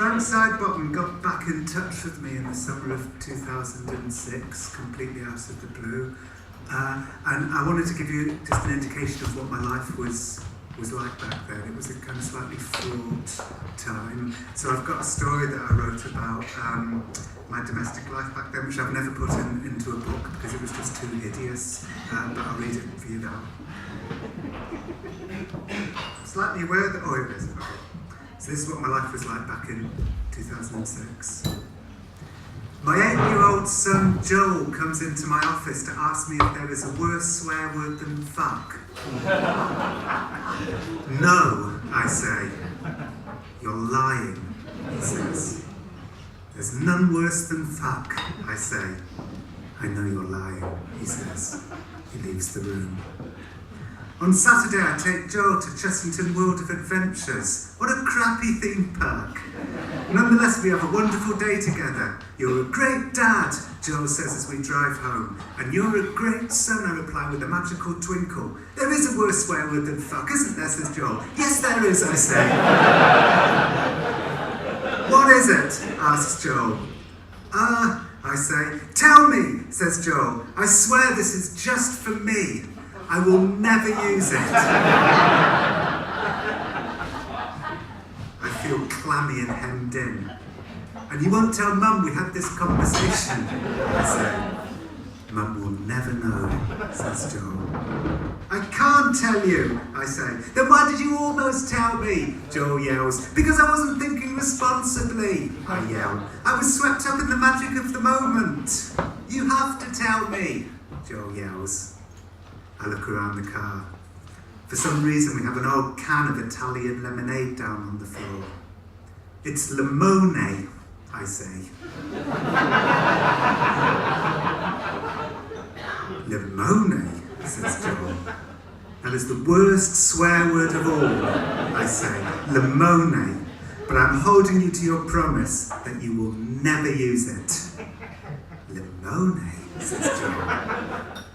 Frank Sidebottom got back in touch with me in the summer of 2006, completely out of the blue. And I wanted to give you just an indication of what my life was like back then. It was a kind of slightly fraught time. So I've got a story that I wrote about my domestic life back then, which I've never put into a book because it was just too hideous, but I'll read it for you now. Slightly aware that, oh, it is. Okay. So this is what my life was like back in 2006. My 8-year-old son Joel comes into my office to ask me if there is a worse swear word than fuck. No, I say. You're lying, he says. There's none worse than fuck, I say. I know you're lying, he says. He leaves the room. On Saturday I take Joel to Chessington World of Adventures. What a crappy theme park. Nonetheless, we have a wonderful day together. You're a great dad, Joel says as we drive home. And you're a great son, I reply with a magical twinkle. There is a worse swear word than fuck, isn't there, says Joel. Yes, there is, I say. What is it? Asks Joel. I say. Tell me, says Joel. I swear this is just for me. I will never use it. I feel clammy and hemmed in. And you won't tell Mum we had this conversation, I say. Mum will never know, says Joel. I can't tell you, I say. Then why did you almost tell me? Joel yells. Because I wasn't thinking responsibly, I yell. I was swept up in the magic of the moment. You have to tell me, Joel yells. I look around the car. For some reason we have an old can of Italian lemonade down on the floor. It's limone, I say. Limone, says Joel. That is the worst swear word of all, I say. Limone. But I'm holding you to your promise that you will never use it. Limone, says Joel.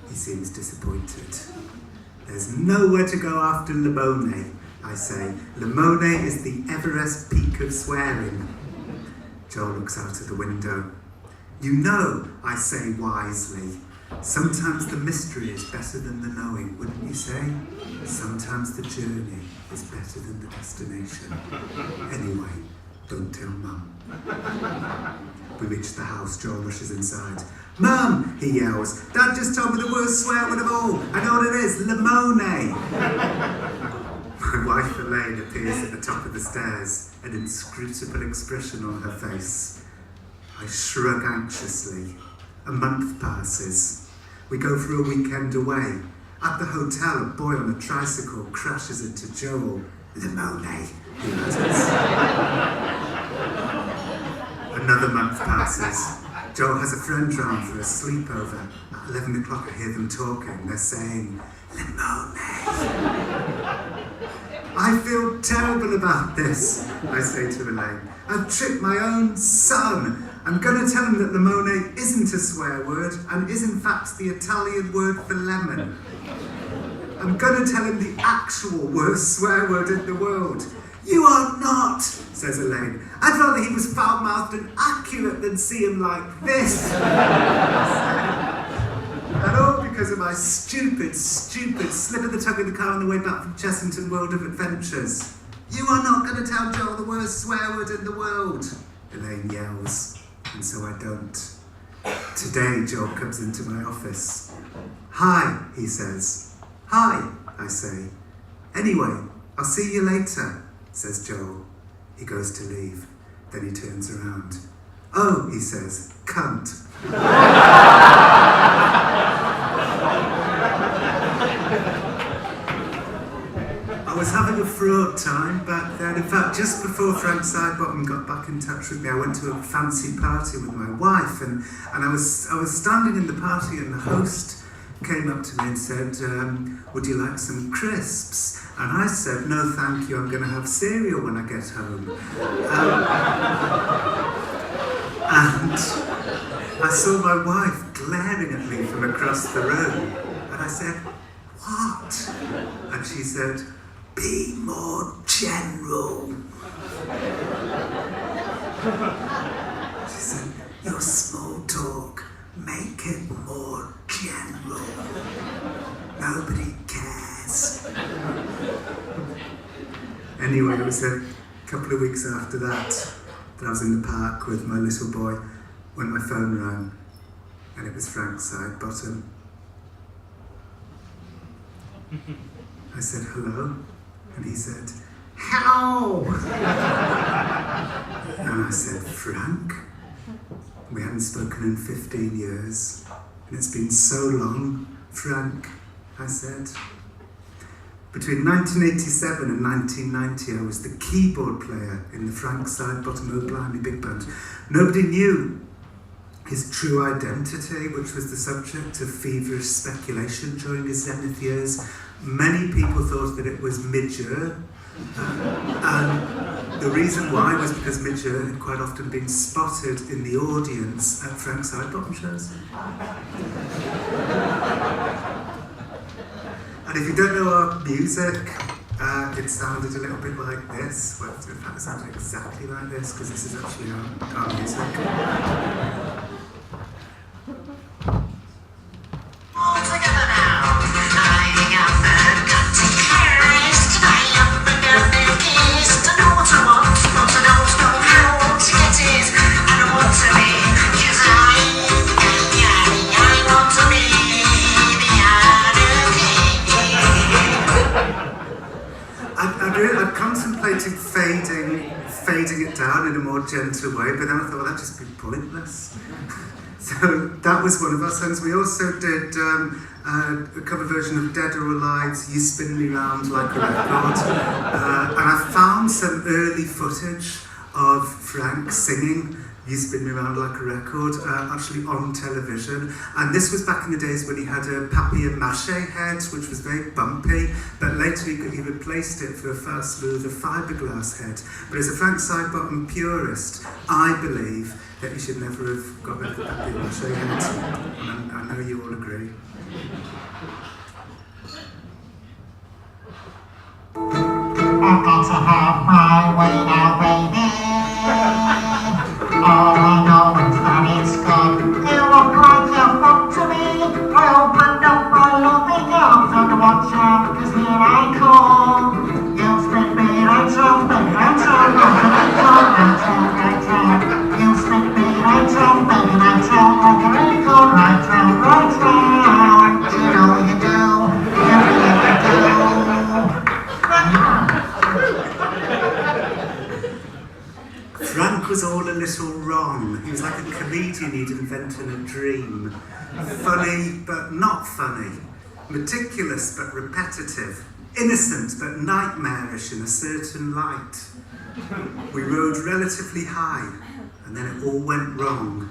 He seems disappointed. There's nowhere to go after limone, I say. Limone is the Everest peak of swearing. Joel looks out of the window. You know, I say wisely, sometimes the mystery is better than the knowing, wouldn't you say? Sometimes the journey is better than the destination. Anyway, don't tell Mum. We reach the house. Joel rushes inside. Mum, he yells. Dad just told me the worst swear word of all. I know what it is. Limone. My wife Elaine appears at the top of the stairs, an inscrutable expression on her face. I shrug anxiously. A month passes. We go for a weekend away. At the hotel, a boy on a tricycle crashes into Joel. Limone, he mutters. Another month passes. Joel has a friend round for a sleepover. At 11 o'clock I hear them talking. They're saying, limone. I feel terrible about this, I say to Elaine. I've tricked my own son. I'm going to tell him that limone isn't a swear word and is in fact the Italian word for lemon. I'm going to tell him the actual worst swear word in the world. You are not, says Elaine. I'd rather he was foul-mouthed and accurate than see him like this. And all because of my stupid slip of the tongue in the car on the way back from Chessington World of Adventures. You are not going to tell Joel the worst swear word in the world, Elaine yells, and so I don't. Today, Joel comes into my office. Hi, he says. Hi, I say. Anyway, I'll see you later, says Joel. He goes to leave. Then he turns around. Oh, he says, cunt. I was having a fraught time back then. In fact, just before Frank Sidebottom got back in touch with me, I went to a fancy party with my wife, and I was standing in the party, and the host came up to me and said, would you like some crisps? And I said, no thank you, I'm going to have cereal when I get home. And I saw my wife glaring at me from across the room, and I said, what? And she said, be more general. She said, your small talk, make it more general. Nobody cares. Anyway, it was a couple of weeks after that I was in the park with my little boy when my phone rang, and it was Frank Sidebottom. I said, hello, and he said, hello! And I said, Frank? We hadn't spoken in 15 years, and it's been so long, Frank, I said. Between 1987 and 1990, I was the keyboard player in the Frank Sidebottom Oh Blimey Big Band. Nobody knew his true identity, which was the subject of feverish speculation during his zenith years. Many people thought that it was Midger, and the reason why was because Midger had quite often been spotted in the audience at Frank Sidebottom shows. And if you don't know our music, it sounded a little bit like this. Well, in fact, it sounded exactly like this, because this is actually our music. I'd contemplated fading it down in a more gentle way, but then I thought, well, that'd just be pointless. So that was one of our songs. We also did a cover version of Dead or Alive's You Spin Me Round Like a Record. And I found some early footage of Frank singing You Spin Me Round Like a Record, actually on television. And this was back in the days when he had a papier-mâché head, which was very bumpy, but later he replaced it for a far smoother fiberglass head. But as a Frank Sidebottom purist, I believe that he should never have got rid of the papier-mâché head. And I know you all agree. I've got to have my way now, baby. All I know is that it's good. You look like you're fun to me. I opened up my loving arms and watch out, 'cause here I come. You spin me right round, baby, right round, right round, right round, right round. You spin me right round, baby, right round, like a record, right round, right round. You know you do, you really do. Frank was all a little wrong. He was like a comedian he'd invented a dream. Funny but not funny. Meticulous but repetitive. Innocent but nightmarish in a certain light. We rode relatively high, and then it all went wrong.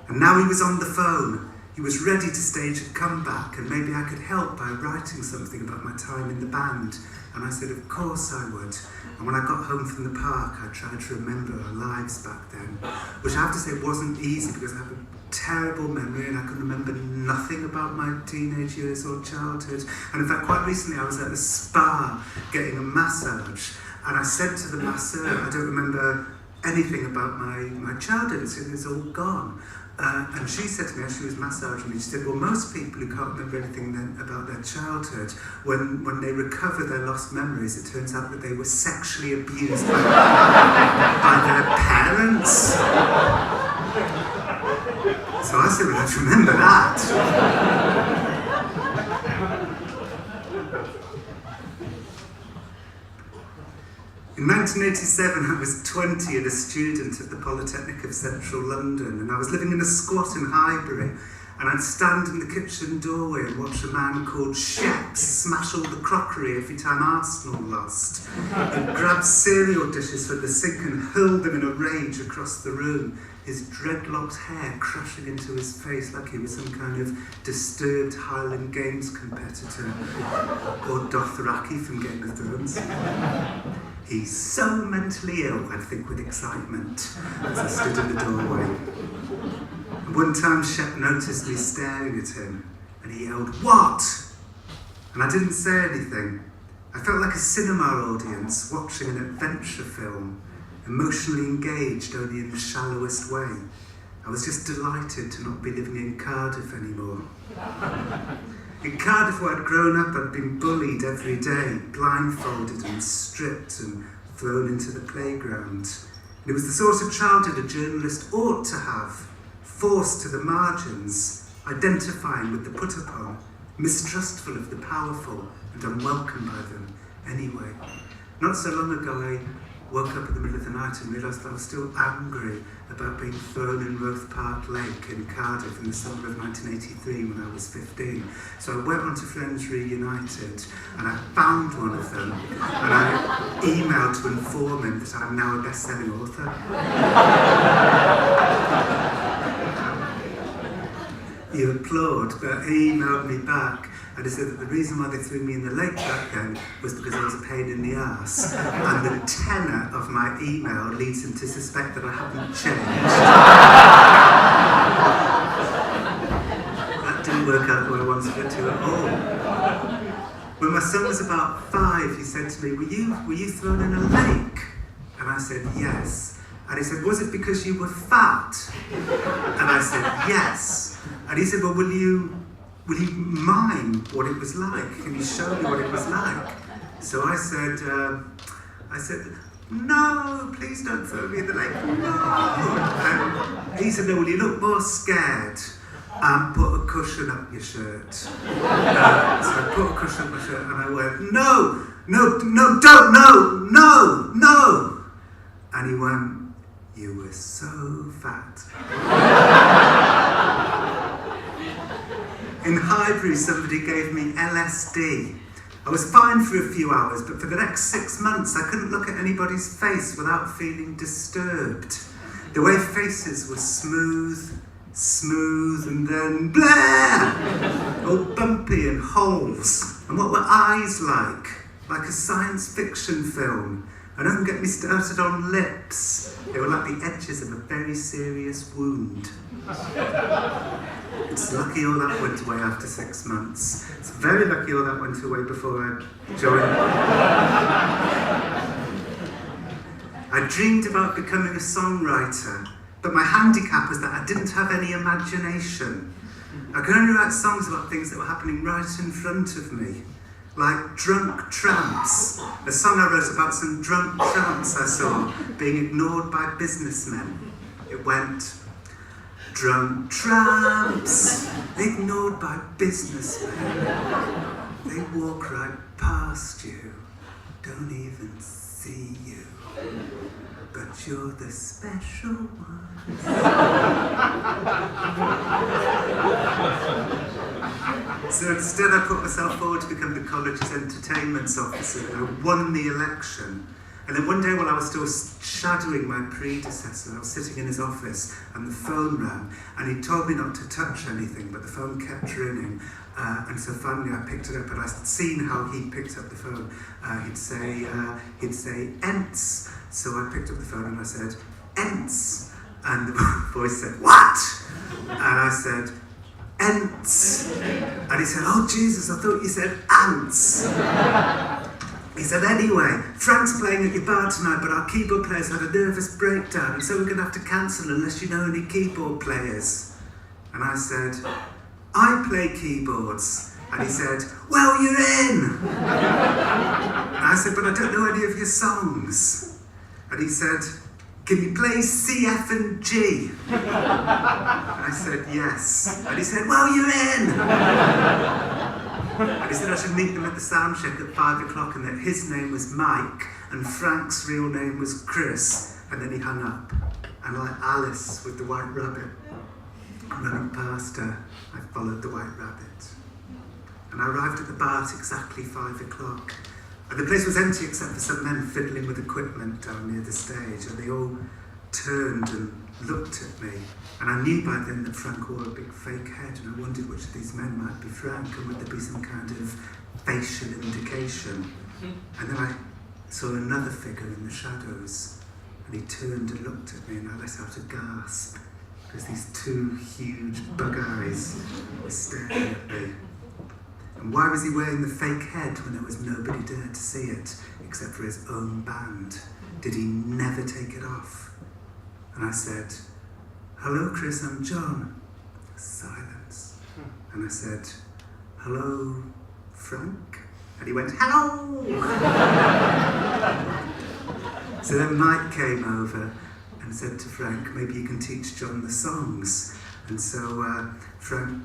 And now he was on the phone. He was ready to stage a comeback, and maybe I could help by writing something about my time in the band. And I said, of course I would. And when I got home from the park, I tried to remember our lives back then, which I have to say wasn't easy, because I have a terrible memory and I can remember nothing about my teenage years or childhood. And in fact, quite recently I was at a spa getting a massage, and I said to the masseur, I don't remember anything about my childhood, it's all gone. And she said to me as she was massaging me, she said, well, most people who can't remember anything about their childhood, when they recover their lost memories, it turns out that they were sexually abused by their parents. So I said, well, let's remember that. In 1987, I was 20 and a student at the Polytechnic of Central London, and I was living in a squat in Highbury, and I'd stand in the kitchen doorway and watch a man called Sheps smash all the crockery every time Arsenal lost. He'd grab cereal dishes from the sink and hurl them in a rage across the room, his dreadlocked hair crashing into his face like he was some kind of disturbed Highland Games competitor, or Dothraki from Game of Thrones. He's so mentally ill, I'd think with excitement, as I stood in the doorway. One time Shep noticed me staring at him, and he yelled, "What?" And I didn't say anything. I felt like a cinema audience watching an adventure film. emotionally engaged only in the shallowest way. I was just delighted to not be living in Cardiff anymore. In Cardiff, where I'd grown up, I'd been bullied every day, blindfolded and stripped and thrown into the playground. And it was the sort of childhood a journalist ought to have, forced to the margins, identifying with the put upon, mistrustful of the powerful and unwelcome by them anyway. Not so long ago, I woke up in the middle of the night and realised that I was still angry about being thrown in Roath Park Lake in Cardiff in the summer of 1983 when I was 15. So I went on to Friends Reunited and I found one of them and I emailed to inform him that I'm now a best-selling author. You applaud, but he emailed me back and he said that the reason why they threw me in the lake back then was because I was a pain in the arse. And the tenor of my email leads him to suspect that I haven't changed. That didn't work out the way I wanted it to at all. When my son was about 5, he said to me, were you thrown in a lake? And I said, yes. And he said, was it because you were fat? And I said, yes. And he said, well, will you mime what it was like? Can you show me what it was like? So I said, no, please don't throw me in the lake, no. And he said, no, will you look more scared and put a cushion up your shirt? So I put a cushion up my shirt and I went, no, don't, no. And he went, you were so fat. In Highbury, somebody gave me LSD. I was fine for a few hours, but for the next 6 months, I couldn't look at anybody's face without feeling disturbed. The way faces were smooth, and then blah! All bumpy and holes. And what were eyes like? Like a science fiction film. And don't get me started on lips. They were like the edges of a very serious wound. It's lucky all that went away after 6 months. It's very lucky all that went away before I joined. I dreamed about becoming a songwriter, but my handicap was that I didn't have any imagination. I could only write songs about things that were happening right in front of me. Like Drunk Tramps, a song I wrote about some drunk tramps I saw being ignored by businessmen. It went, drunk tramps, ignored by businessmen. They walk right past you, don't even see you. But you're the special one. So instead I put myself forward to become the college's entertainments officer and I won the election. And then one day while I was still shadowing my predecessor, I was sitting in his office and the phone rang and he told me not to touch anything, but the phone kept ringing. And so finally I picked it up and I'd seen how he picked up the phone. He'd say, "Ents." So I picked up the phone and I said, "Ents." And the voice said, "What?" And I said, "Ents." And he said, "Oh Jesus, I thought you said ants." He said, "Anyway, Frank's playing at your bar tonight, but our keyboard player's had a nervous breakdown, and so we're going to have to cancel unless you know any keyboard players." And I said, "I play keyboards." And he said, "Well, you're in." And I said, "But I don't know any of your songs." And he said, "Can you play C, F and G?" And I said, "Yes." And he said, "Well, you're in." And he said I should meet them at the sound check at 5 o'clock and that his name was Mike and Frank's real name was Chris. And then he hung up. And like Alice with the white rabbit, running past her, I followed the white rabbit. And I arrived at the bar at exactly 5 o'clock. And the place was empty except for some men fiddling with equipment down near the stage. And they all turned and looked at me. And I knew by then that Frank wore a big fake head, and I wondered which of these men might be Frank, and would there be some kind of facial indication. And then I saw another figure in the shadows, and he turned and looked at me, and I let out a gasp, because these two huge bug eyes were staring at me. And why was he wearing the fake head when there was nobody there to see it, except for his own band? did he never take it off? And I said, "Hello, Chris, I'm John." Silence. And I said, "Hello, Frank?" And he went, "Hello!" So then Mike came over and said to Frank, "Maybe you can teach John the songs." And so Frank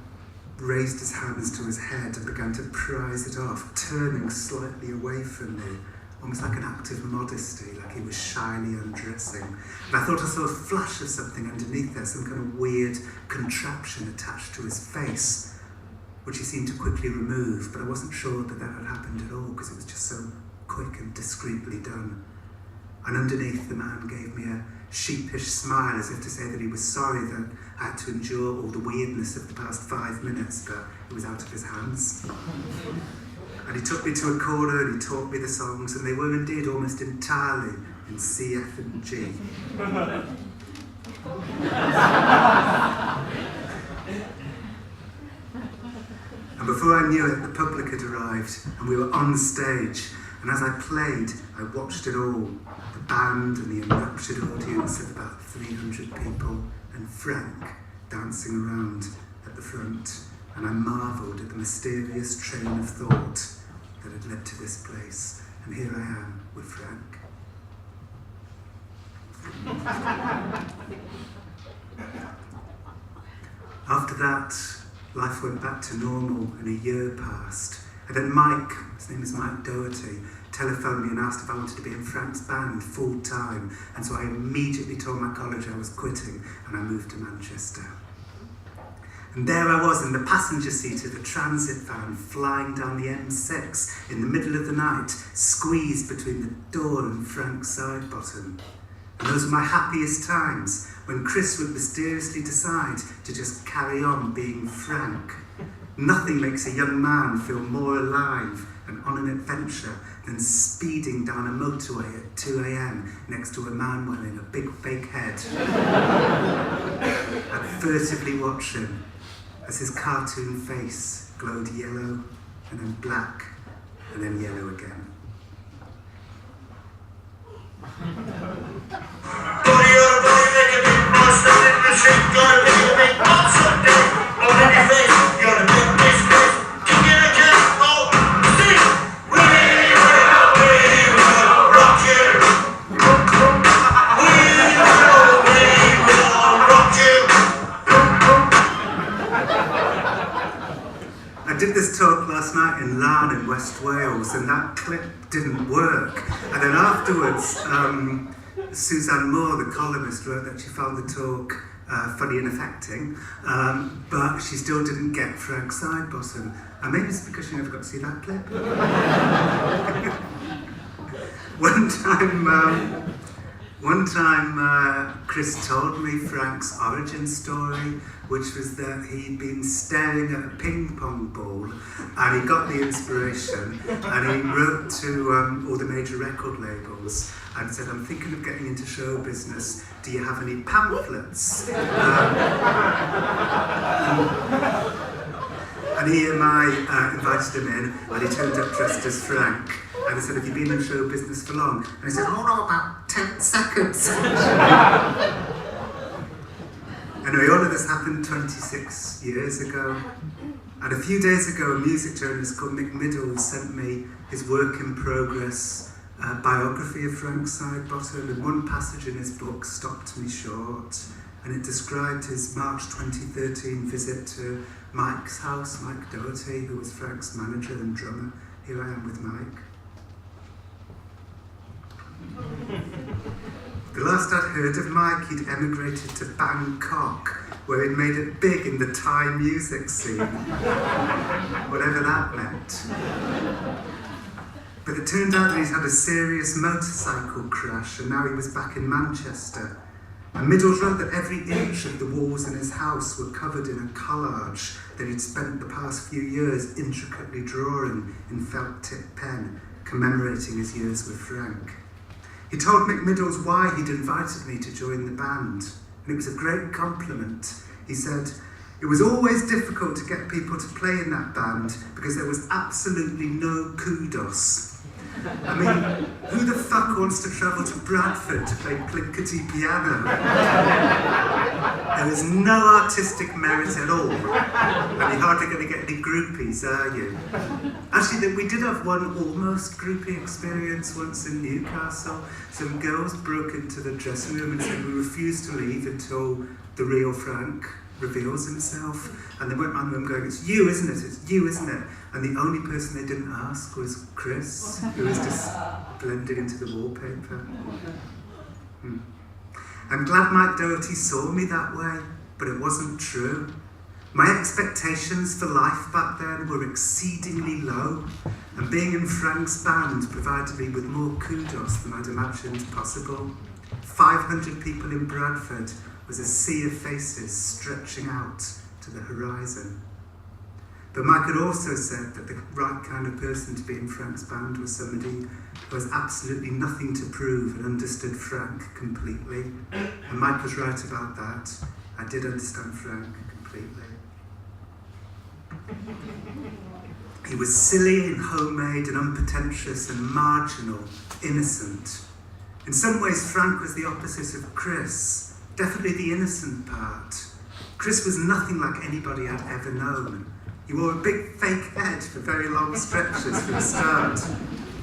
raised his hands to his head and began to prise it off, turning slightly away from me, almost like an act of modesty, like he was shyly undressing. And I thought I saw a flash of something underneath there, some kind of weird contraption attached to his face, which he seemed to quickly remove, but I wasn't sure that had happened at all because it was just so quick and discreetly done. And underneath, the man gave me a sheepish smile as if to say that he was sorry that I had to endure all the weirdness of the past 5 minutes, but it was out of his hands. And he took me to a corner and he taught me the songs, and they were indeed almost entirely in C, F and G. And before I knew it, the public had arrived and we were on stage. And as I played, I watched it all. The band and the enraptured audience of about 300 people and Frank dancing around at the front. And I marvelled at the mysterious train of thought that had led to this place. And here I am with Frank. After that, life went back to normal and a year passed. And then Mike, his name is Mike Doherty, telephoned me and asked if I wanted to be in Frank's band full time. And so I immediately told my college I was quitting and I moved to Manchester. And there I was in the passenger seat of a transit van flying down the M6 in the middle of the night, squeezed between the door and Frank's side bottom. And those were my happiest times, when Chris would mysteriously decide to just carry on being Frank. Nothing makes a young man feel more alive and on an adventure than speeding down a motorway at 2 a.m. next to a man wearing a big fake head. I'd furtively watch him as his cartoon face glowed yellow and then black and then yellow again. I did this talk last night in Larne in West Wales, and that clip didn't work. And then afterwards, Suzanne Moore, the columnist, wrote that she found the talk funny and affecting, but she still didn't get Frank's side bottom. And maybe it's because she never got to see that clip. One time, Chris told me Frank's origin story, which was that he'd been staring at a ping pong ball and he got the inspiration and he wrote to all the major record labels and said, "I'm thinking of getting into show business. Do you have any pamphlets?" And he and I invited him in and he turned up dressed as Frank. And I said, "Have you been in show business for long?" And he said, "Oh no, about 10 seconds. Anyway, all of this happened 26 years ago. And a few days ago, a music journalist called Mick Middles sent me his work in progress biography of Frank Sidebottom, and one passage in his book stopped me short. And it described his March 2013 visit to Mike's house, Mike Doherty, who was Frank's manager and drummer. Here I am with Mike. The last I'd heard of Mike, he'd emigrated to Bangkok, where he'd made it big in the Thai music scene, whatever that meant. But it turned out that he'd had a serious motorcycle crash, and now he was back in Manchester. And Middles wrote that every inch of the walls in his house were covered in a collage that he'd spent the past few years intricately drawing in felt tip pen, commemorating his years with Frank. He told Mick Middles why he'd invited me to join the band, and it was a great compliment. He said, "It was always difficult to get people to play in that band because there was absolutely no kudos. I mean, who the fuck wants to travel to Bradford to play plinkety piano? There is no artistic merit at all, and you're hardly going to get any groupies, are you? Actually, we did have one almost groupie experience once in Newcastle. Some girls broke into the dressing room and said, "We refuse to leave until the real Frank reveals himself." And they went round the room going, "It's you, isn't it? It's you, isn't it?" And the only person they didn't ask was Chris, who was just blending into the wallpaper. I'm glad Mike Doherty saw me that way, but it wasn't true. My expectations for life back then were exceedingly low, and being in Frank's band provided me with more kudos than I'd imagined possible. 500 people in Bradford was a sea of faces stretching out to the horizon. But Mike had also said that the right kind of person to be in Frank's band was somebody who has absolutely nothing to prove and understood Frank completely. And Mike was right about that. I did understand Frank completely. He was silly and homemade and unpretentious and marginal, innocent. In some ways, Frank was the opposite of Chris, definitely the innocent part. Chris was nothing like anybody I'd ever known. He wore a big fake head for very long stretches for a start.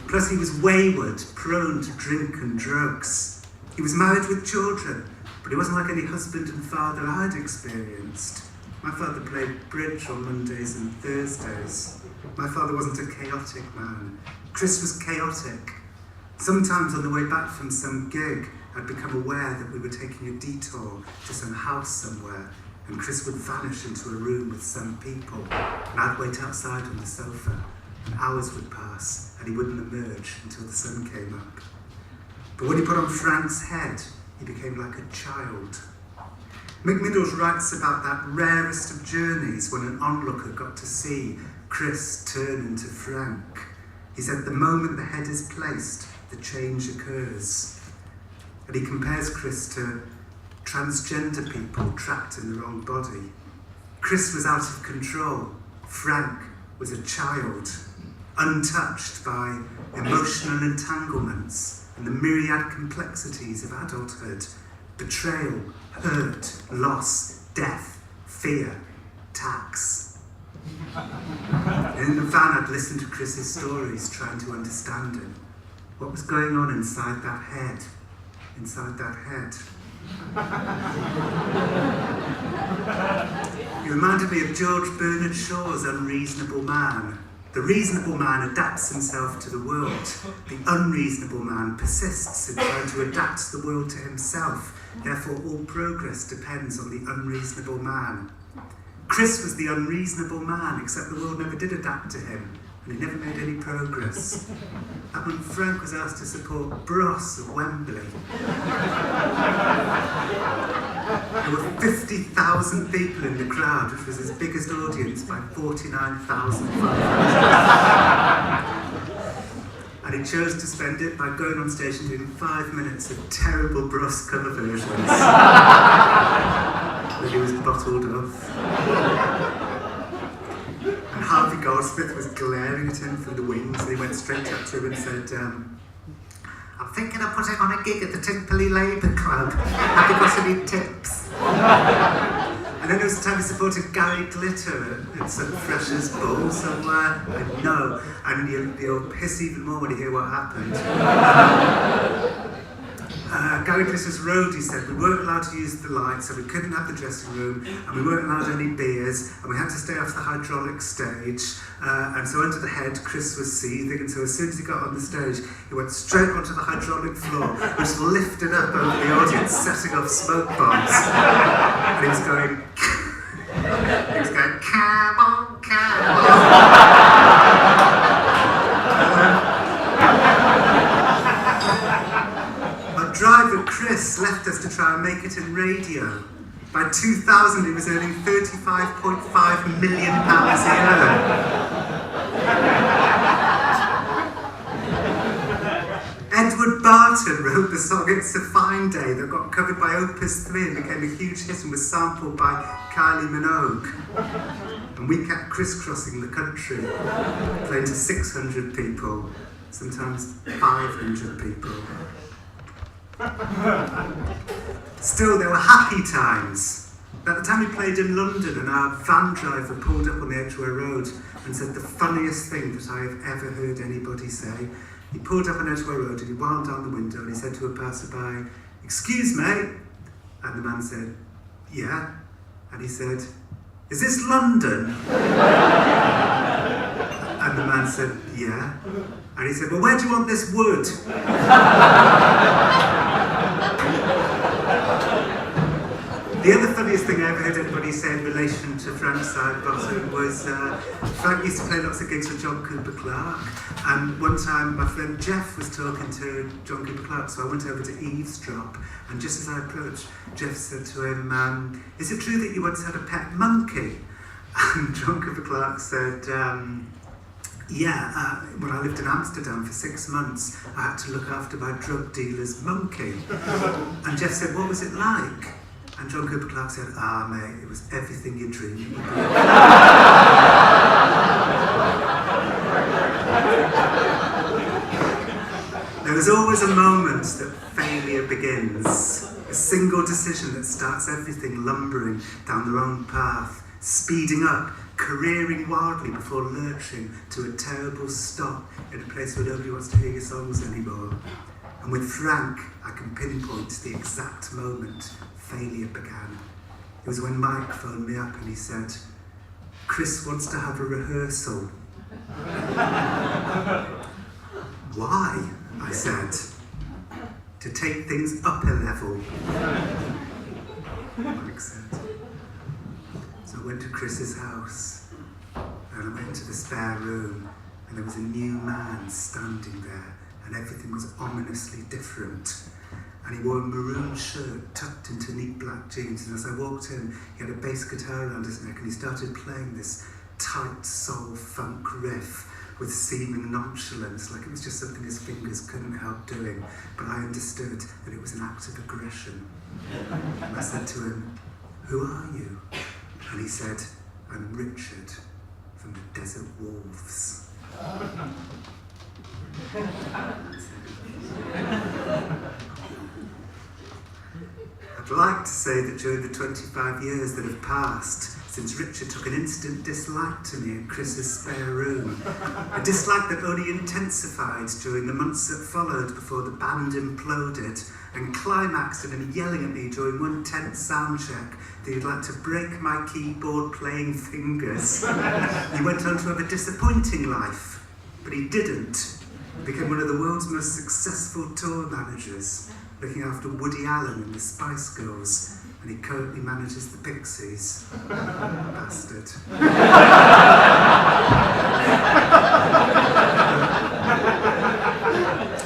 Plus he was wayward, prone to drink and drugs. He was married with children, but he wasn't like any husband and father I'd experienced. My father played bridge on Mondays and Thursdays. My father wasn't a chaotic man. Chris was chaotic. Sometimes on the way back from some gig, I'd become aware that we were taking a detour to some house somewhere, and Chris would vanish into a room with some people, and I'd wait outside on the sofa, and hours would pass, and he wouldn't emerge until the sun came up. But when he put on Frank's head, he became like a child. Mick Meadows writes about that rarest of journeys when an onlooker got to see Chris turn into Frank. He said, the moment the head is placed, the change occurs. And he compares Chris to transgender people trapped in the wrong body. Chris was out of control. Frank was a child, untouched by emotional entanglements and the myriad complexities of adulthood: betrayal, hurt, loss, death, fear, tax. And in the van, I'd listen to Chris's stories, trying to understand him. What was going on inside that head? Inside that head. He reminded me of George Bernard Shaw's Unreasonable Man. The reasonable man adapts himself to the world. The unreasonable man persists in trying to adapt the world to himself. Therefore, all progress depends on the unreasonable man. Chris was the unreasonable man, except the world never did adapt to him, and he never made any progress. And when Frank was asked to support Bros at Wembley, there were 50,000 people in the crowd, which was his biggest audience by 49,500. And he chose to spend it by going on stage and doing 5 minutes of terrible Bros cover versions that he was bottled off. And Harvey Goldsmith was glaring at him from the wings, and he went straight up to him and said, I'm thinking of putting on a gig at the Tinpley Labour Club. Have you got any tips? And then there was a time he supported Gary Glitter at some Freshers' Ball somewhere. And no, and you'll piss even more when you hear what happened. Gary Glitter's roadie said we weren't allowed to use the lights, so we couldn't have the dressing room, and we weren't allowed any beers, and we had to stay off the hydraulic stage. And so under the head, Chris was seething, and so as soon as he got on the stage, he went straight onto the hydraulic floor, which lifted up over the audience, setting off smoke bombs. And he was going, come on, come on. Driver Chris left us to try and make it in radio. By 2000, he was earning £35.5 million a year. Edward Barton wrote the song It's a Fine Day that got covered by Opus 3 and became a huge hit and was sampled by Kylie Minogue. And we kept crisscrossing the country, playing to 600 people, sometimes 500 people. Still, there were happy times. At the time we played in London and our van driver pulled up on the Edgware Road and said the funniest thing that I have ever heard anybody say. He pulled up on Edgware Road and he wound down the window and he said to a passerby, "Excuse me," and the man said, "Yeah," and he said, "Is this London?" And the man said, "Yeah," and he said, "Well, where do you want this wood?" The other funniest thing I ever heard anybody say in relation to Frank's side bottom was Frank used to play lots of gigs with John Cooper Clarke, and one time my friend Jeff was talking to John Cooper Clarke, so I went over to eavesdrop, and just as I approached, Jeff said to him, "Is it true that you once had a pet monkey?" And John Cooper Clarke said, "Yeah, when I lived in Amsterdam for 6 months, I had to look after my drug dealer's monkey." And Jeff said, "What was it like?" And John Cooper Clarke said, "Ah, mate, it was everything you dreamed it would be." There is always a moment that failure begins. A single decision that starts everything lumbering down the wrong path, speeding up, careering wildly before lurching to a terrible stop in a place where nobody wants to hear your songs anymore. And with Frank, I can pinpoint the exact moment failure began. It was when Mike phoned me up and he said, "Chris wants to have a rehearsal." "Why?" I said. "To take things up a level," Mike said. So I went to Chris's house and I went into the spare room and there was a new man standing there and everything was ominously different. And he wore a maroon shirt tucked into neat black jeans, and as I walked in, he had a bass guitar around his neck and he started playing this tight soul funk riff with seeming nonchalance, like it was just something his fingers couldn't help doing, but I understood that it was an act of aggression. And I said to him, "Who are you?" And he said, "I'm Richard from the Desert Wolves." I'd like to say that during the 25 years that have passed since Richard took an instant dislike to me in Chris's spare room, a dislike that only intensified during the months that followed before the band imploded and climaxed in him yelling at me during one tense sound check that he'd like to break my keyboard playing fingers. He went on to have a disappointing life, but he didn't. He became one of the world's most successful tour managers, looking after Woody Allen and the Spice Girls, and he currently manages the Pixies. Bastard.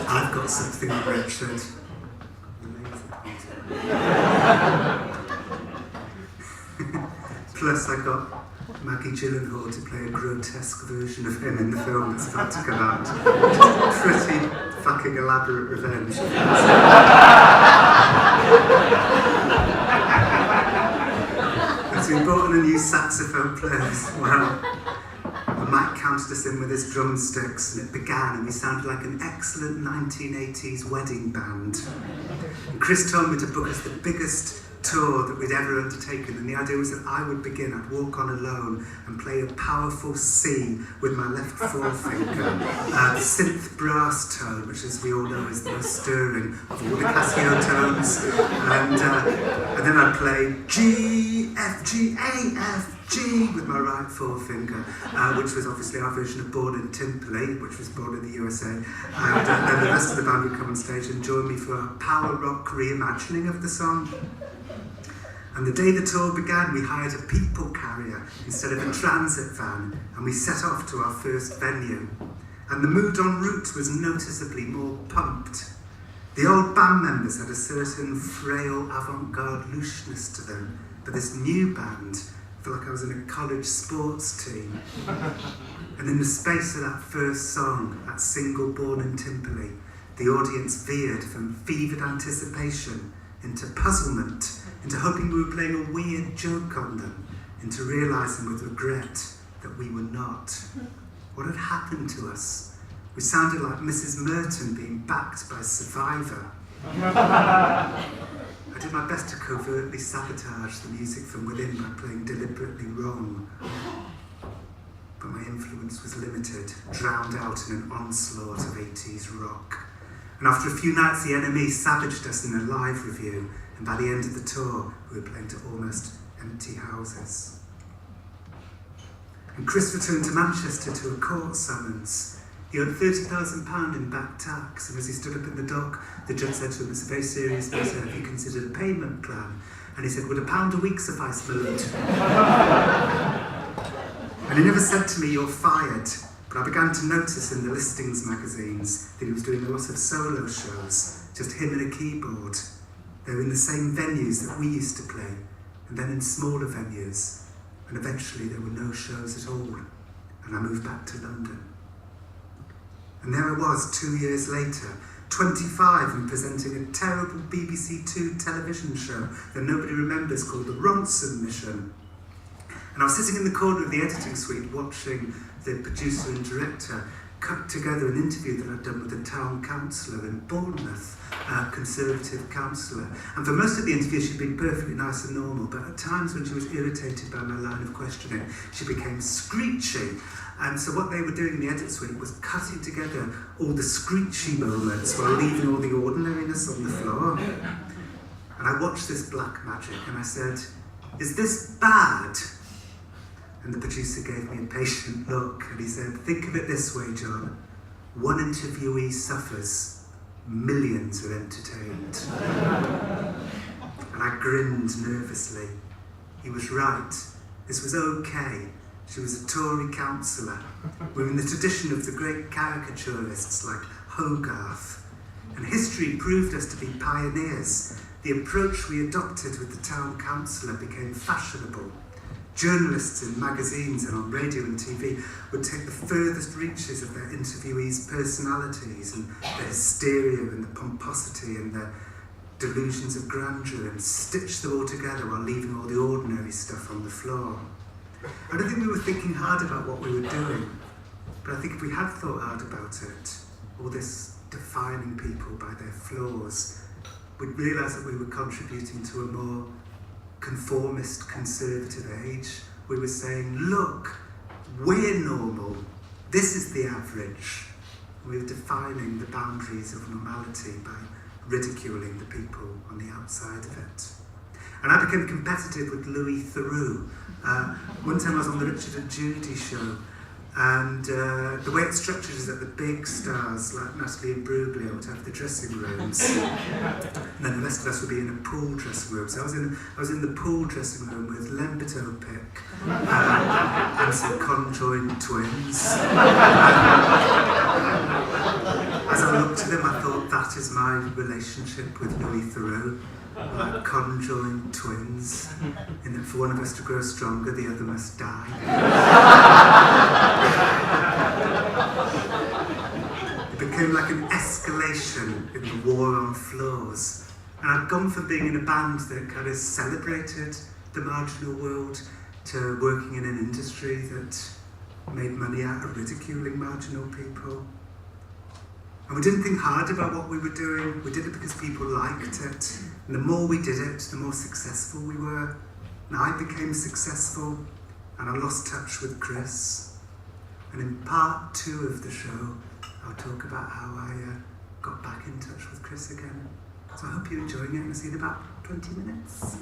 I've got something on Richard. Plus I got Maggie Gyllenhaal to play a grotesque version of him in the film that's about to come out. Just pretty fucking elaborate revenge. And so we brought in a new saxophone player as well. And Mike counted us in with his drumsticks and it began and we sounded like an excellent 1980s wedding band. And Chris told me to book us the biggest tour that we'd ever undertaken, and the idea was that I would begin, I'd walk on alone and play a powerful C with my left forefinger, synth brass tone, which as we all know is the most stirring of all the Casio tones, and then I'd play G, F, G, A, F, G with my right forefinger, which was obviously our version of Born in Timperley, which was born in the USA, and then the rest of the band would come on stage and join me for a power rock reimagining of the song. And the day the tour began, we hired a people carrier instead of a transit van, and we set off to our first venue. And the mood en route was noticeably more pumped. The old band members had a certain frail avant-garde looseness to them, but this new band, I felt like I was in a college sports team. And in the space of that first song, that single Born in Timperley, the audience veered from fevered anticipation into puzzlement, into hoping we were playing a weird joke on them, into realising with regret that we were not. What had happened to us? which sounded like Mrs. Merton being backed by Survivor. I did my best to covertly sabotage the music from within by playing deliberately wrong. But my influence was limited, drowned out in an onslaught of 80s rock. And after a few nights, the NME savaged us in a live review, and by the end of the tour, we were playing to almost empty houses. And Chris returned to Manchester to a court summons. He owed £30,000 in back tax, and as he stood up in the dock, the judge said to him, "It's a very serious matter, have you considered a payment plan?" And he said, "Would £1 a week suffice, my lord?" And he never said to me, "You're fired," but I began to notice in the listings magazines that he was doing a lot of solo shows, just him and a keyboard. They were in the same venues that we used to play, and then in smaller venues, and eventually there were no shows at all, and I moved back to London. And there I was 2 years later, 25 and presenting a terrible BBC Two television show that nobody remembers called The Ronson Mission. And I was sitting in the corner of the editing suite watching the producer and director cut together an interview that I'd done with a town councillor in Bournemouth, a Conservative councillor. And for most of the interview she'd been perfectly nice and normal, but at times when she was irritated by my line of questioning, she became screechy. And so what they were doing in the edit suite was cutting together all the screechy moments while leaving all the ordinariness on the floor. And I watched this black magic and I said, "Is this bad?" And the producer gave me a patient look and he said, "Think of it this way, John. One interviewee suffers, millions are entertained." And I grinned nervously. He was right. This was okay. She was a Tory councillor. We were in the tradition of the great caricaturists like Hogarth. And history proved us to be pioneers. The approach we adopted with the town councillor became fashionable. Journalists in magazines and on radio and TV would take the furthest reaches of their interviewees' personalities and the hysteria and the pomposity and the delusions of grandeur and stitch them all together while leaving all the ordinary stuff on the floor. I don't think we were thinking hard about what we were doing, but I think if we had thought hard about it, all this defining people by their flaws, we'd realise that we were contributing to a more conformist, conservative age. We were saying, look, we're normal, this is the average. We were defining the boundaries of normality by ridiculing the people on the outside of it. And I became competitive with Louis Theroux. One time I was on the Richard and Judy show, and the way it's structured is that the big stars like Natalie and Bruglia would have the dressing rooms, and then the rest of us would be in a pool dressing room. So I was in the pool dressing room with Lembito Pick and some conjoined twins. As I looked at them, I thought, that is my relationship with Louis Theroux. Like conjoined twins, in that for one of us to grow stronger, the other must die. It became like an escalation in the war on floors. And I'd gone from being in a band that kind of celebrated the marginal world to working in an industry that made money out of ridiculing marginal people. And we didn't think hard about what we were doing. We did it because people liked it. And the more we did it, the more successful we were. And I became successful, and I lost touch with Chris. And in part 2 of the show, I'll talk about how I got back in touch with Chris again. So I hope you're enjoying it, and I'll see you in about 20 minutes.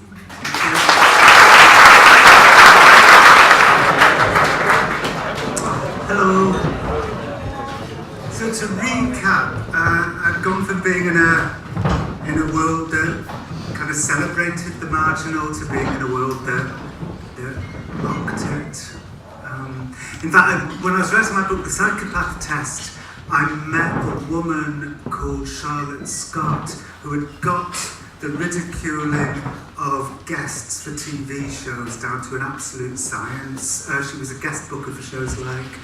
Hello. So to recap, I've gone from being in a world that kind of celebrated the marginal to being in a world that mocked it. In fact, when I was writing my book, The Psychopath Test, I met a woman called Charlotte Scott who had got the ridiculing of guests for TV shows down to an absolute science. She was a guest booker for shows like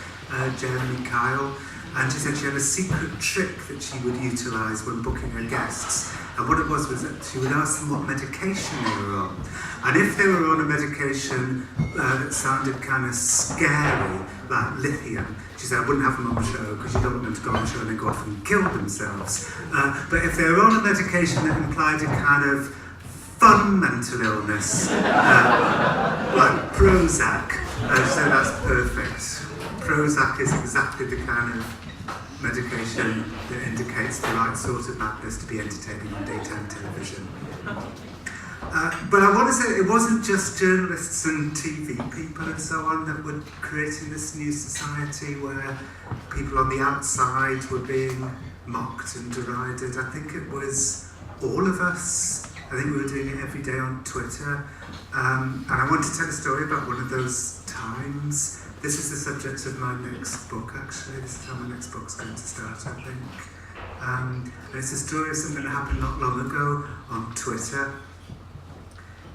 Jeremy Kyle. And she said she had a secret trick that she would utilise when booking her guests. And what it was that she would ask them what medication they were on. And if they were on a medication that sounded kind of scary, like lithium, she said, I wouldn't have them on the show because you don't want them to go on the show and then go off and kill themselves. But if they were on a medication that implied a kind of fun mental illness, like Prozac, so that's perfect. Prozac is exactly the kind of medication that indicates the right sort of madness to be entertaining on daytime television. But I want to say it wasn't just journalists and TV people and so on that were creating this new society where people on the outside were being mocked and derided. I think it was all of us. I think we were doing it every day on Twitter. And I want to tell a story about one of those times. This is the subject of my next book, actually. This is how my next book's going to start, I think. And it's a story of something that happened not long ago on Twitter.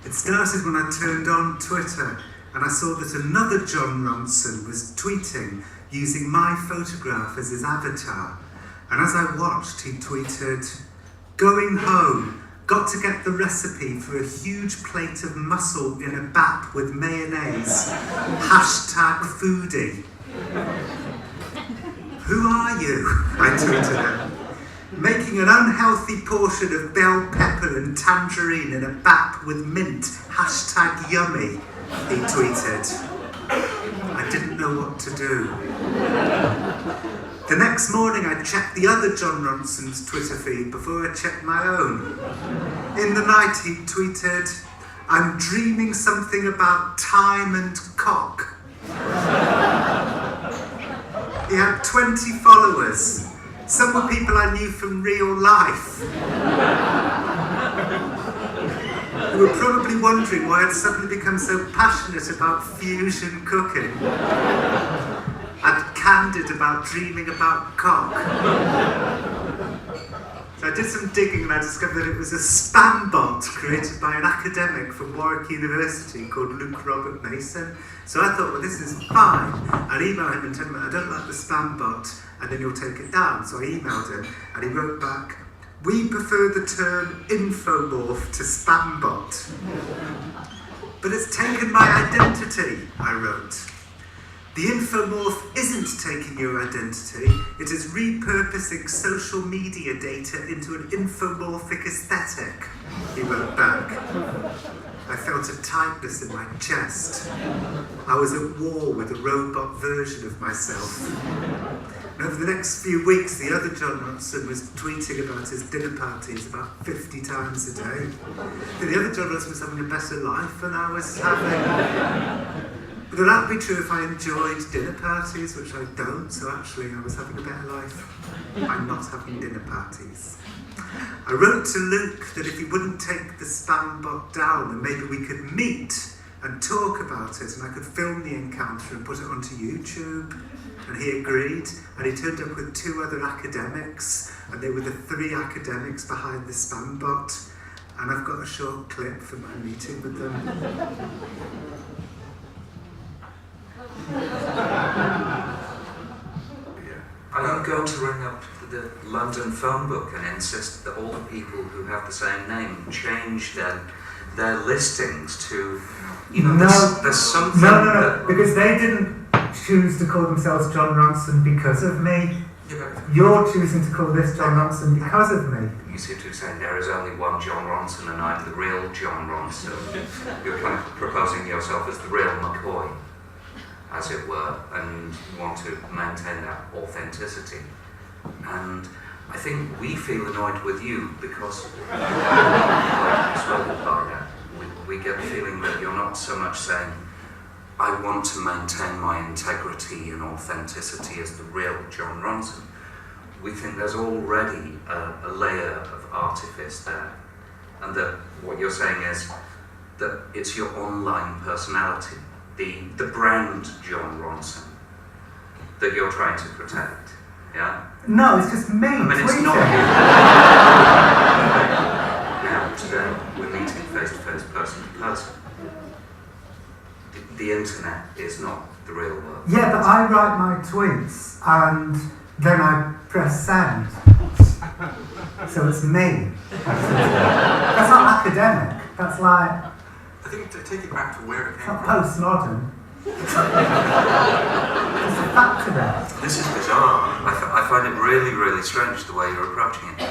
It started when I turned on Twitter and I saw that another John Ronson was tweeting using my photograph as his avatar. And as I watched, he tweeted, "Going home, got to get the recipe for a huge plate of mussel in a bap with mayonnaise. #foodie. Who are you? I tweeted him. Making an unhealthy portion of bell pepper and tangerine in a bap with mint. #yummy, he tweeted. I didn't know what to do. The next morning I checked the other John Ronson's Twitter feed before I checked my own. In the night he tweeted, "I'm dreaming something about time and cock." He had 20 followers. Some were people I knew from real life. Who were probably wondering why I'd suddenly become so passionate about fusion cooking. And candid about dreaming about cock. So I did some digging and I discovered that it was a spam bot created by an academic from Warwick University called Luke Robert Mason. So I thought, well, this is fine. I'd email him and tell him, I don't like the spam bot, and then he'll take it down. So I emailed him and he wrote back, "We prefer the term infomorph to spam bot." "But it's taken my identity," I wrote. "The infomorph isn't taking your identity, it is repurposing social media data into an infomorphic aesthetic," he wrote back. I felt a tightness in my chest. I was at war with a robot version of myself. And over the next few weeks, the other John Ronson was tweeting about his dinner parties about 50 times a day. The other John Ronson was having a better life than I was having. Would that be true if I enjoyed dinner parties, which I don't? So actually, I was having a better life by not having dinner parties. I wrote to Luke that if he wouldn't take the spam bot down, then maybe we could meet and talk about it, and I could film the encounter and put it onto YouTube. And he agreed, and he turned up with 2 other academics, and they were the 3 academics behind the spam bot. And I've got a short clip from my meeting with them. I don't go to ring up the London phone book and insist that all the people who have the same name change their listings to, there's something. No, because they didn't choose to call themselves John Ronson because of me. You're choosing to call this John Ronson because of me. You seem to be saying there is only one John Ronson and I'm the real John Ronson. You're kind of proposing yourself as the real McCoy, as it were, and you want to maintain that authenticity. And I think we feel annoyed with you because we're persuaded by that. We get the feeling that you're not so much saying, I want to maintain my integrity and authenticity as the real John Ronson. We think there's already a layer of artifice there. And that what you're saying is that it's your online personality, the brand John Ronson, that you're trying to protect, yeah? No, it's just me tweeting. It's not you. Now, today, we're meeting face-to-face, person-to-person. The internet is not the real world. Yeah, but I write my tweets, and then I press send. So it's me. That's not academic. That's like... I think to take it back to where it It's came not from. postmodern. It's a fact of it. This is bizarre. I find it really, really strange the way you're approaching it.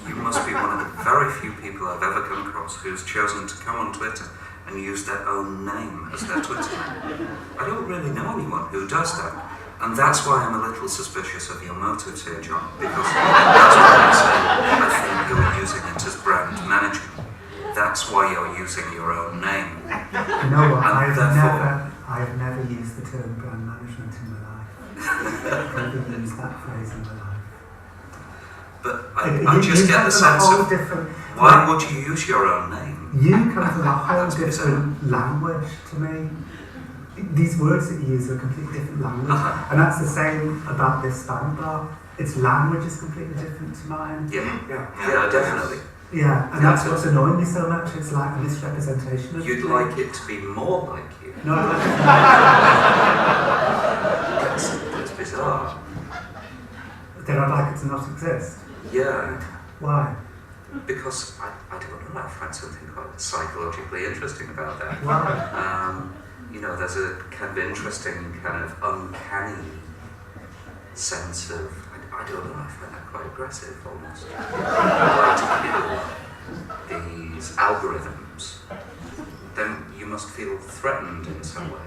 You must be one of the very few people I've ever come across who's chosen to come on Twitter and use their own name as their Twitter name. I don't really know anyone who does that. And that's why I'm a little suspicious of your motives here, John, because that's why I say I think you're using it as brand managing. That's why you're using your own name. You know what? And I have never used the term brand management in my life. I've never used that phrase in my life. But I just get the sense of why would you use your own name? You come from a whole different language to me. These words that you use are a completely different language. And that's the same about this spam bar. Its language is completely different to mine. Yeah, definitely. Yeah, and that's what's annoying me so much. It's like a misrepresentation of You'd like it to be more like you. No, That's bizarre. then I'd like it to not exist. Yeah, Why? because I don't know, I find something quite psychologically interesting about that. Why? There's a kind of interesting, kind of uncanny sense of, I don't know, I find that quite aggressive almost. I like to kill these algorithms, then you must feel threatened in some way.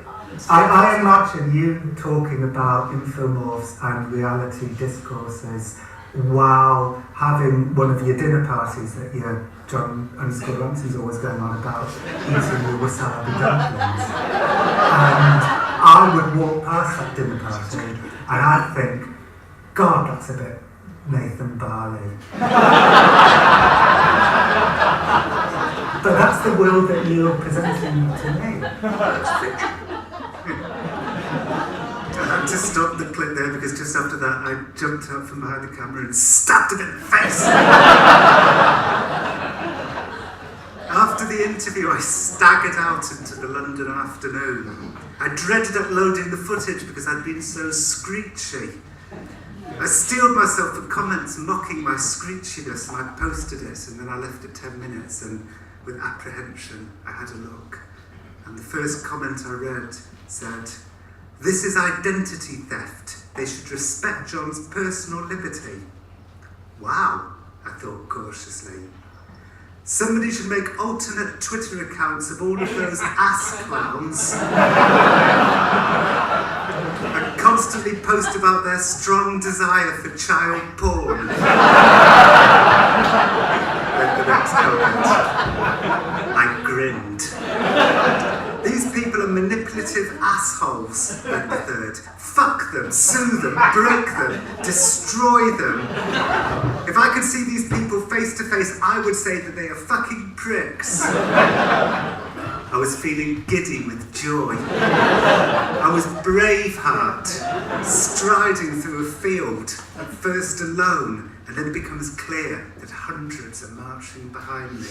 I imagine you talking about infomorphs and reality discourses while having one of your dinner parties that your John_Ronson's always going on about eating your wasabi dumplings. And I would walk past that dinner party and I'd think, God, that's a bit Nathan Barley. But that's the world that you're presenting to me. That's fiction. I had to stop the clip there because just after that I jumped out from behind the camera and stabbed him in the face. After the interview I staggered out into the London afternoon. I dreaded uploading the footage because I'd been so screechy. I steeled myself for comments mocking my screechiness and I posted it, and then I left it 10 minutes and with apprehension I had a look. And the first comment I read said, "This is identity theft. They should respect John's personal liberty." Wow, I thought cautiously. Somebody should make alternate Twitter accounts of all of those ass clowns and constantly post about their strong desire for child porn. Then the next comment. I grinned. These people are manipulative assholes, went the third. Fuck them, sue them, break them, destroy them. If I could see these people face to face, I would say that they are fucking pricks. I was feeling giddy with joy. I was Braveheart, striding through a field, at first alone, and then it becomes clear that hundreds are marching behind me.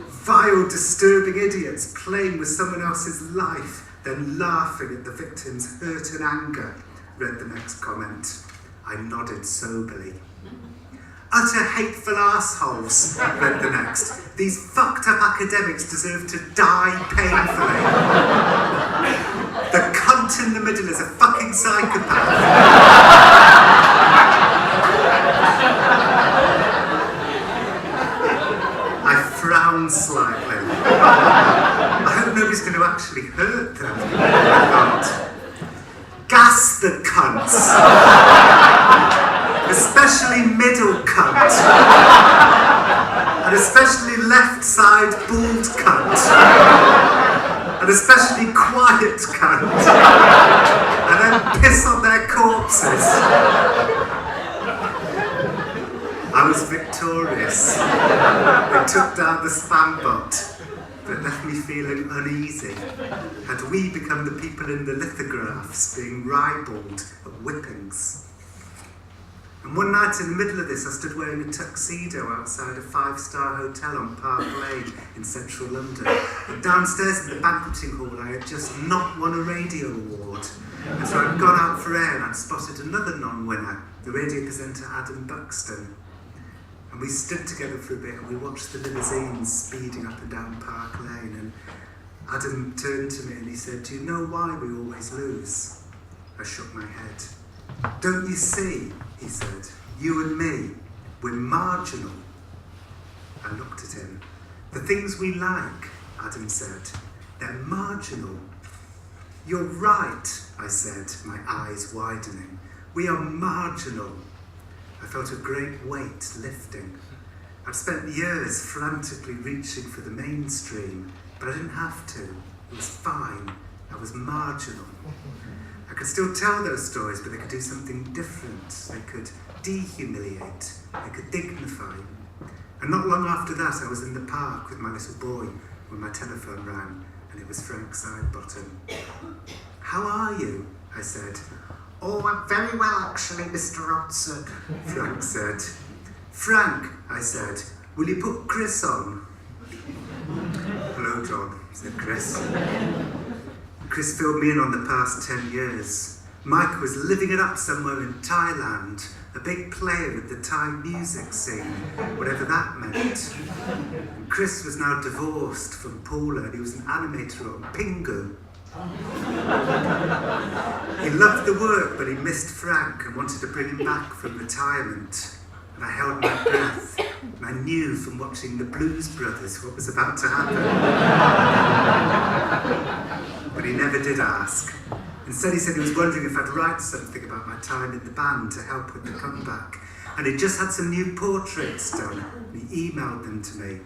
Vile, disturbing idiots playing with someone else's life, then laughing at the victim's hurt and anger, read the next comment. I nodded soberly. Utter hateful assholes, read the next. These fucked up academics deserve to die painfully. The cunt in the middle is a fucking psychopath. I frowned slightly. I hope nobody's going to actually hurt them, I thought. Gas the cunts. Especially middle cunt. And especially left side bald cunt. And especially quiet cunt. And then piss on their corpses. I was victorious. They took down the spam bot, but left me feeling uneasy. Had we become the people in the lithographs being ribald at whippings? And one night in the middle of this, I stood wearing a tuxedo outside a 5-star hotel on Park Lane in central London. And downstairs in the banqueting hall, I had just not won a radio award. And so I'd gone out for air and I'd spotted another non-winner, the radio presenter Adam Buxton. And we stood together for a bit and we watched the limousines speeding up and down Park Lane. And Adam turned to me and he said, "Do you know why we always lose?" I shook my head. "Don't you see," he said, "you and me, we're marginal." I looked at him. "The things we like," Adam said, "they're marginal." "You're right," I said, my eyes widening. "We are marginal." I felt a great weight lifting. I'd spent years frantically reaching for the mainstream, but I didn't have to. It was fine. I was marginal. I could still tell those stories, but they could do something different. They could dehumiliate. They could dignify. And not long after that, I was in the park with my little boy when my telephone rang, and it was Frank Sidebottom. "How are you?" I said. Oh, I'm very well actually, Mr. Ronson. Frank said. "Frank," I said, "will you put Chris on?" "Hello, John," said Chris. Chris filled me in on the past 10 years. Mike was living it up somewhere in Thailand, a big player in the Thai music scene, whatever that meant. Chris was now divorced from Paula and he was an animator on Pingu. He loved the work, but he missed Frank and wanted to bring him back from retirement. And I held my breath, and I knew from watching the Blues Brothers what was about to happen. But he never did ask. Instead, he said he was wondering if I'd write something about my time in the band to help with the comeback. And he'd just had some new portraits done, and he emailed them to me.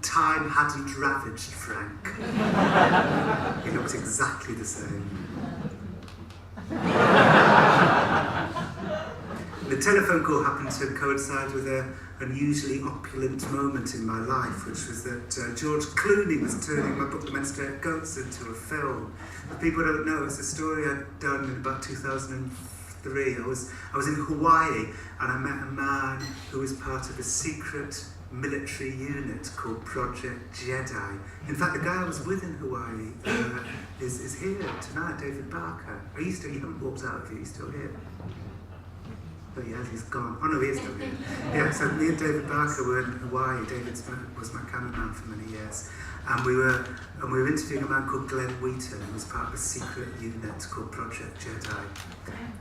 Time hadn't ravaged Frank. He looked exactly the same. The telephone call happened to coincide with an unusually opulent moment in my life, which was that George Clooney was turning my book, The Men Straight Goats, into a film. If people don't know, it's a story I'd done in about 2003. I was in Hawaii and I met a man who was part of a secret military unit called Project Jedi. In fact, the guy I was with in Hawaii is here tonight, David Barker. You haven't walked out of you, he's still here. Oh yeah, he's gone. Oh no, he is still here. Yeah, so me and David Barker were in Hawaii. David was my cameraman for many years. And we were interviewing a man called Glenn Wheaton, who was part of a secret unit called Project Jedi.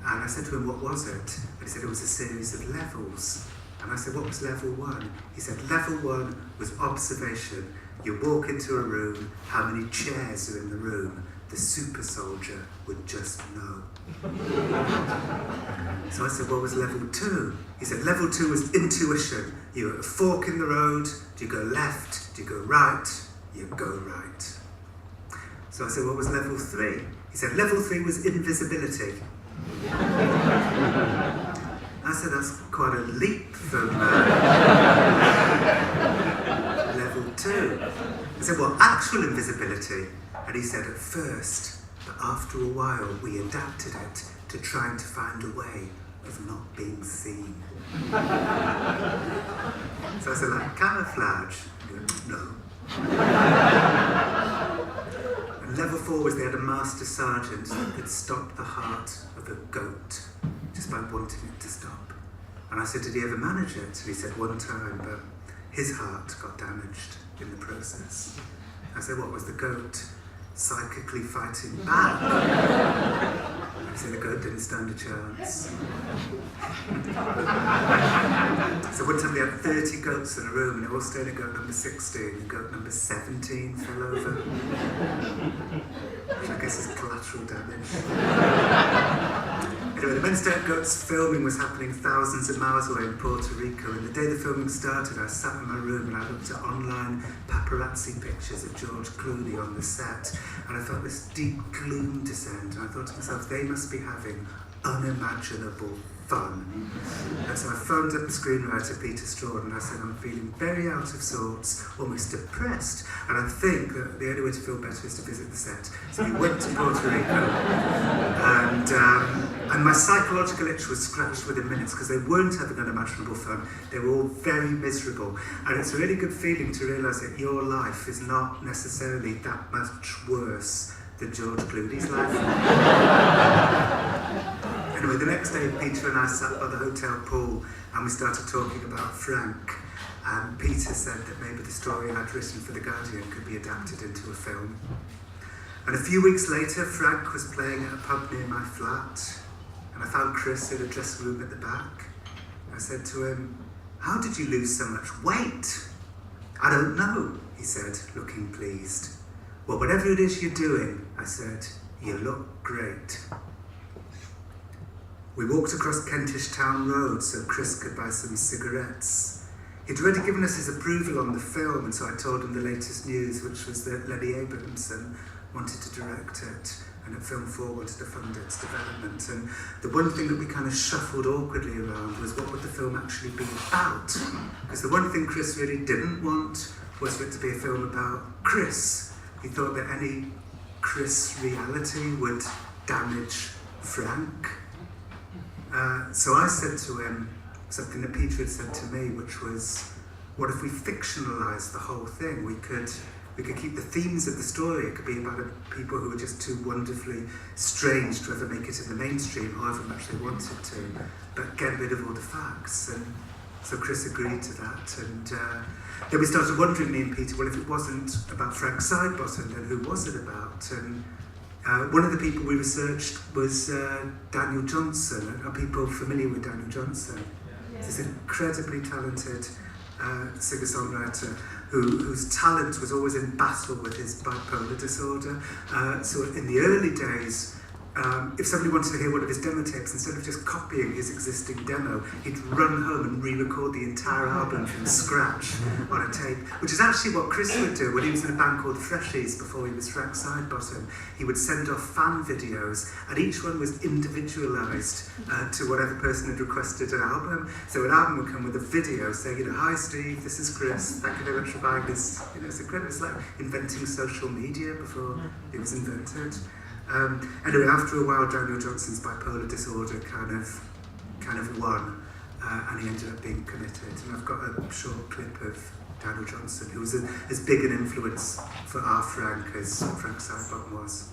And I said to him, "What was it?" And he said it was a series of levels. And I said, "What was level 1? He said, "Level 1 was observation. You walk into a room, how many chairs are in the room? The super soldier would just know." So I said, "What was level 2? He said, "Level 2 was intuition. You're at a fork in the road. Do you go left? Do you go right? You go right." So I said, "What was level 3? He said, "Level 3 was invisibility." I said, "That's quite a leap from level 2. I said, "Well, actual invisibility." And he said, "At first, but after a while we adapted it to trying to find a way of not being seen." So I said, "Like camouflage?" He went, "No." And level 4 was they had a master sergeant that could stop the heart of a goat just by wanting it to stop. And I said, "Did he ever manage it?" And he said, "One time, but his heart got damaged in the process." I said, "What was the goat psychically fighting back?" He said, "The goat didn't stand a chance." So one time they had 30 goats in a room and they all stayed at goat number 16 and goat number 17 fell over. Which I guess is collateral damage. Anyway, the Men Straight Goats filming was happening thousands of miles away in Puerto Rico, and the day the filming started, I sat in my room and I looked at online paparazzi pictures of George Clooney on the set, and I felt this deep gloom descend, and I thought to myself, they must be having unimaginable fun. And so I phoned up the screenwriter Peter Strawn and I said, "I'm feeling very out of sorts, almost depressed, and I think that the only way to feel better is to visit the set." So we went to Puerto Rico, and my psychological itch was scratched within minutes because they weren't having unimaginable fun. They were all very miserable, and it's a really good feeling to realise that your life is not necessarily that much worse than George Clooney's life. Anyway, the next day, Peter and I sat by the hotel pool and we started talking about Frank. And Peter said that maybe the story I'd written for The Guardian could be adapted into a film. And a few weeks later, Frank was playing at a pub near my flat, and I found Chris in a dressing room at the back. I said to him, "How did you lose so much weight?" "I don't know," he said, looking pleased. "Well, whatever it is you're doing," I said, "you look great." We walked across Kentish Town Road so Chris could buy some cigarettes. He'd already given us his approval on the film, and so I told him the latest news, which was that Lenny Abrahamson wanted to direct it, and that Film 4 wanted to fund its development. And the one thing that we kind of shuffled awkwardly around was what would the film actually be about? Because the one thing Chris really didn't want was for it to be a film about Chris. He thought that any Chris reality would damage Frank. So I said to him something that Peter had said to me, which was, what if we fictionalised the whole thing? We could keep the themes of the story. It could be about people who were just too wonderfully strange to ever make it in the mainstream, however much they wanted to, but get rid of all the facts. And so Chris agreed to that. And then we started wondering, me and Peter, well, if it wasn't about Frank Sidebottom, then who was it about? And one of the people we researched was Daniel Johnson. Are people familiar with Daniel Johnson? Yeah. He's an incredibly talented singer-songwriter whose talent was always in battle with his bipolar disorder. So in the early days, if somebody wanted to hear one of his demo tapes, instead of just copying his existing demo, he'd run home and re-record the entire album from scratch on a tape, which is actually what Chris would do when he was in a band called Freshies before he was Frank Sidebottom. He would send off fan videos, and each one was individualised to whatever person had requested an album. So an album would come with a video saying, "Hi Steve, this is Chris, thank you very much for buying this." It's incredible. It's like inventing social media before it was invented. Anyway, after a while, Daniel Johnson's bipolar disorder kind of won, and he ended up being committed. And I've got a short clip of Daniel Johnson, who was as big an influence for our Frank as Frank Sidebottom was.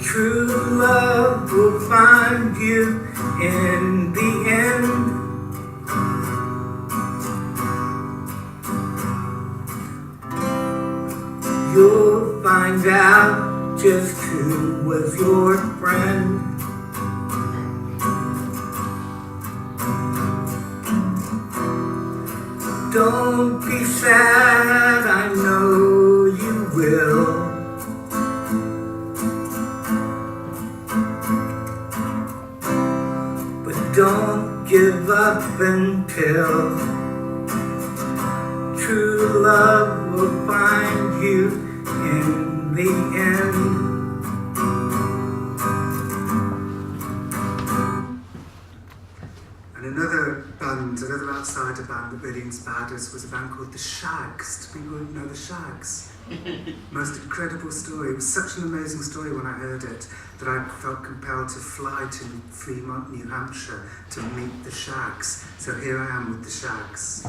True love will find you in the end. You'll find out just who was your friend. Don't be sad, I know you will. But don't give up until true love will find you in the end. And another outsider band that really inspired us was a band called The Shags. Do people know The Shags? Most incredible story. It was such an amazing story when I heard it that I felt compelled to fly to Fremont, New Hampshire to meet The Shags. So here I am with The Shags.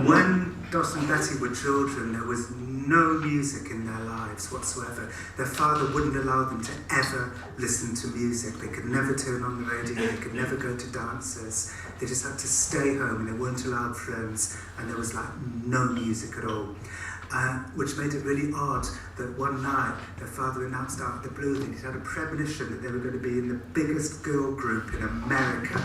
When Dos and Betty were children, there was no music in their lives whatsoever. Their father wouldn't allow them to ever listen to music. They could never turn on the radio, they could never go to dances. They just had to stay home, and they weren't allowed friends, and there was like no music at all. Which made it really odd that one night their father announced out of the blue that he'd had a premonition that they were going to be in the biggest girl group in America.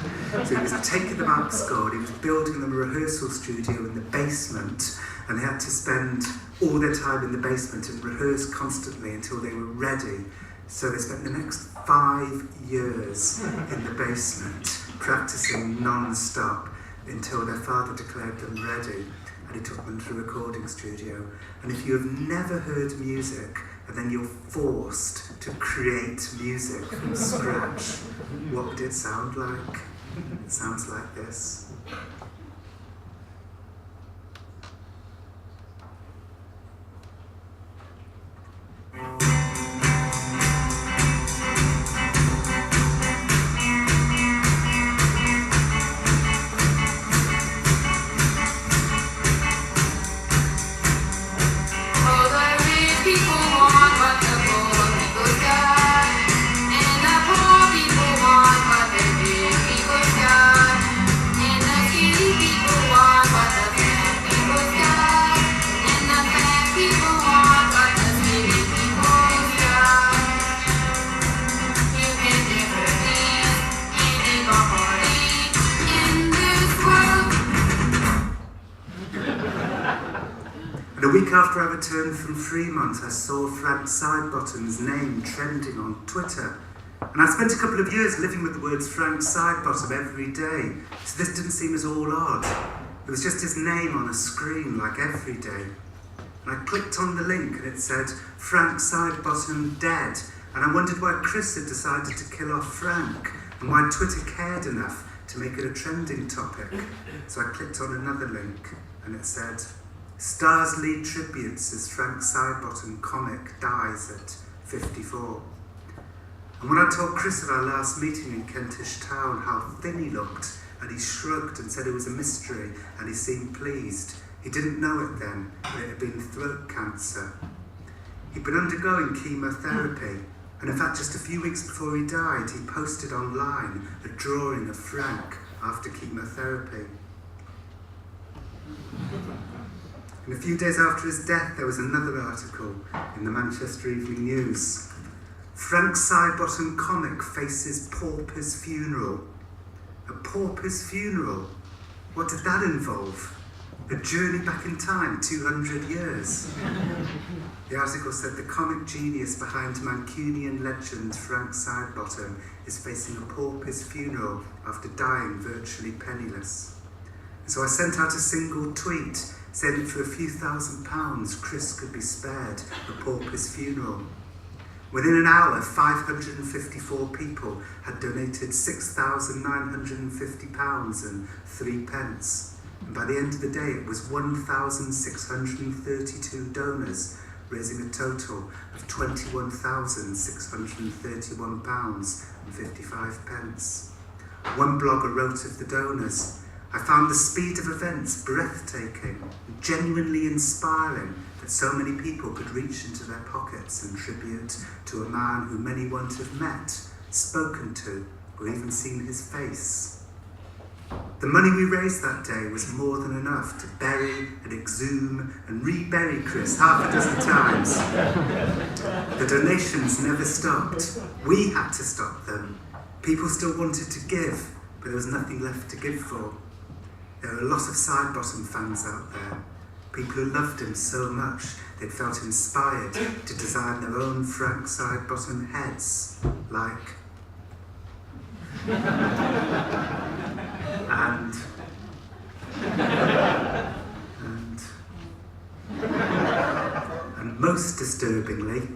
So he was taking them out to school, he was building them a rehearsal studio in the basement, and they had to spend all their time in the basement and rehearse constantly until they were ready. So they spent the next 5 years in the basement practicing non-stop until their father declared them ready. And he took them to a recording studio. And if you have never heard music and then you're forced to create music from scratch, what would it sound like? It sounds like this. week after I returned from Fremont, I saw Frank Sidebottom's name trending on Twitter. And I spent a couple of years living with the words Frank Sidebottom every day, so this didn't seem at all odd. It was just his name on a screen, like every day. And I clicked on the link and it said, Frank Sidebottom dead. And I wondered why Chris had decided to kill off Frank, and why Twitter cared enough to make it a trending topic. So I clicked on another link and it said, Stars lead tributes as Frank Sidebottom comic dies at 54. And when I told Chris at our last meeting in Kentish Town how thin he looked, and he shrugged and said it was a mystery, and he seemed pleased, he didn't know it then, but it had been throat cancer. He'd been undergoing chemotherapy, and in fact just a few weeks before he died, he posted online a drawing of Frank after chemotherapy. And a few days after his death, there was another article in the Manchester Evening News. Frank Sidebottom comic faces pauper's funeral. A pauper's funeral? What did that involve? A journey back in time, 200 years. The article said the comic genius behind Mancunian legend Frank Sidebottom is facing a pauper's funeral after dying virtually penniless. So I sent out a single tweet saying that for a few £1,000s Chris could be spared a pauper's funeral. Within an hour, 554 people had donated £6,950 and 3 pence. And by the end of the day, it was 1,632 donors, raising a total of £21,631 and 55 pence. One blogger wrote of the donors, I found the speed of events breathtaking, genuinely inspiring that so many people could reach into their pockets and tribute to a man who many won't have met, spoken to, or even seen his face. The money we raised that day was more than enough to bury and exhume and rebury Chris half a dozen times. The donations never stopped. We had to stop them. People still wanted to give, but there was nothing left to give for. There are a lot of Sidebottom fans out there. People who loved him so much they'd felt inspired to design their own Frank Sidebottom heads, like... and most disturbingly,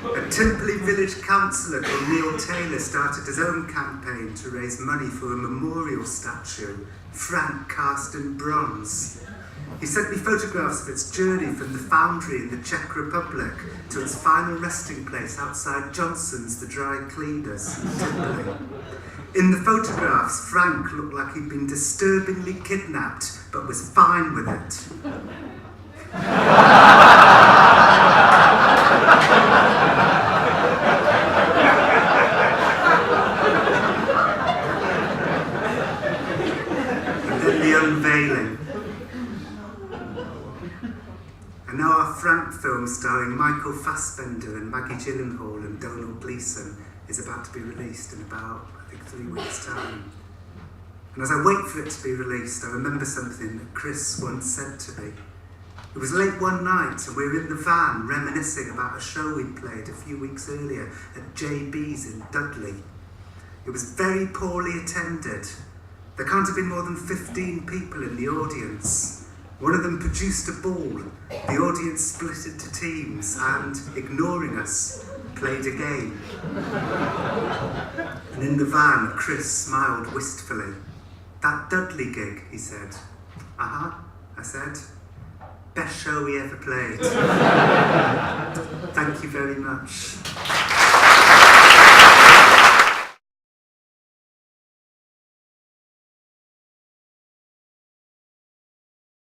a Timperley village councillor called Neil Taylor started his own campaign to raise money for a memorial statue, Frank cast in bronze. He sent me photographs of its journey from the foundry in the Czech Republic to its final resting place outside Johnson's, the dry cleaners, in Timperley. In the photographs, Frank looked like he'd been disturbingly kidnapped, but was fine with it. And then the unveiling. And now our Frank film starring Michael Fassbender and Maggie Gyllenhaal and Donald Gleeson is about to be released in about, I think, 3 weeks' time. And as I wait for it to be released, I remember something that Chris once said to me. It was late one night and we were in the van reminiscing about a show we'd played a few weeks earlier at JB's in Dudley. It was very poorly attended. There can't have been more than 15 people in the audience. One of them produced a ball. The audience split into teams and, ignoring us, played a game. And in the van, Chris smiled wistfully. That Dudley gig, he said. Uh-huh, I said. Best show we ever played. Thank you very much.